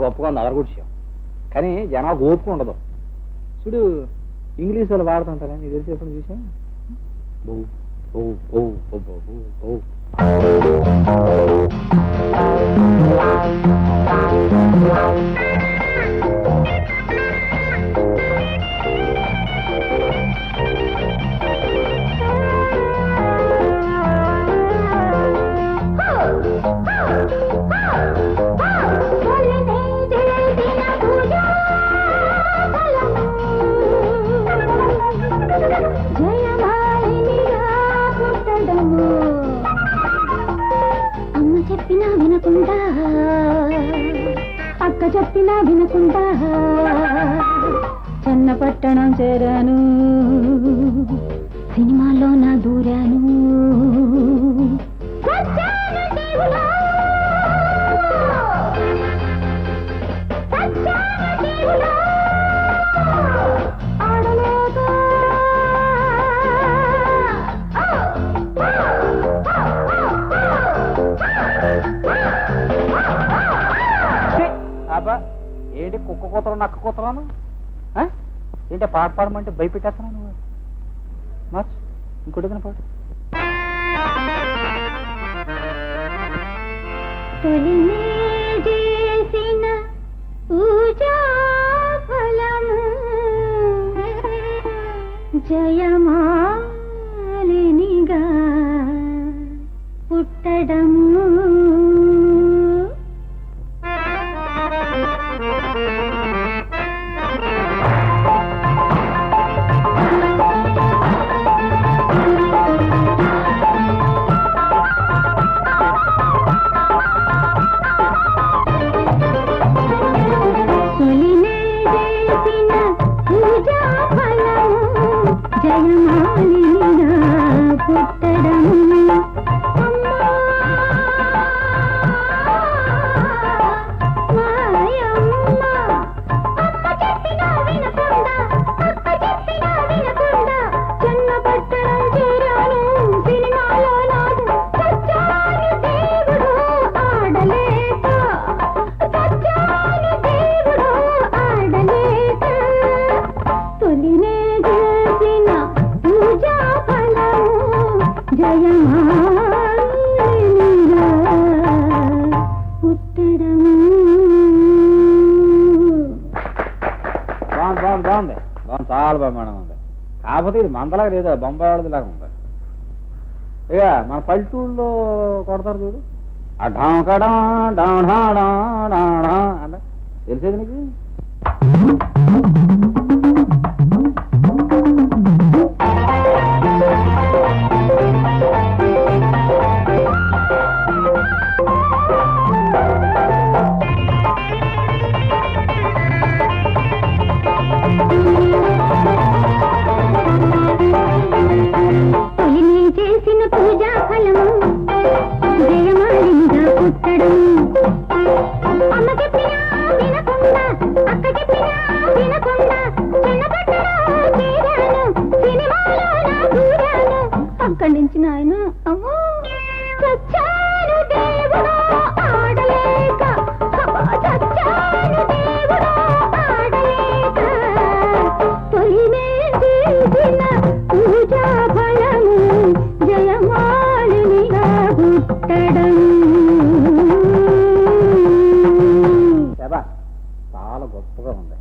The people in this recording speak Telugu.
గొప్పగా ఉంది అదర్ విషయం. కానీ జనాలకు ఓపిక ఉండదు. చూడు ఇంగ్లీష్ వాళ్ళు వాడుతుంటారా, నీకు తెలిసి ఎప్పుడు చూసాం. అమ్మ చెప్పినా వినకుండా, అక్క చెప్పినా వినకుండా చెన్నపట్టణం చేరాను, సినిమాలో నా దూరాను. ఏంటి కుక్క కూతురు నక్క కూతురాను? ఏంటి పాట పాడమంటే భయపెట్టేస్తున్నాను నువ్వు. మార్చ్ ఇంకోటి పాటు. జయమాలినిగా పుట్టడం జయమాలినిగా పుట్టడం బాగుంది, చాలా బ్రహ్మాండం ఉంది. కాకపోతే ఇది మందలాగా లేదు, బొంబాయి వాళ్ళది లాగా ఉంది. ఇక మన పల్లెటూళ్ళలో కొడతారు చూడు, ఆ ఢాంకడా డాఢా అంటే తెలిసేది నీకు. చేసిన పూజా ఫలము జయమాలినిగా పుట్టడం. అమ్మ చెప్పినా వినకుండా, అక్క చెప్పినా వినకుండా చిన్నపట్టణం చేరాను, సినిమాలో నా దూరాను. అక్కడి నుంచి నాయన అమ్మో చచ్చాను దేవుడా ఆడలేక, చచ్చాను దేవుడా ఆడలేక. తొలినే చేసిన పూజా ఫలము జయమాలినిగా పుట్టడం. చాలా గొప్పగా ఉంది.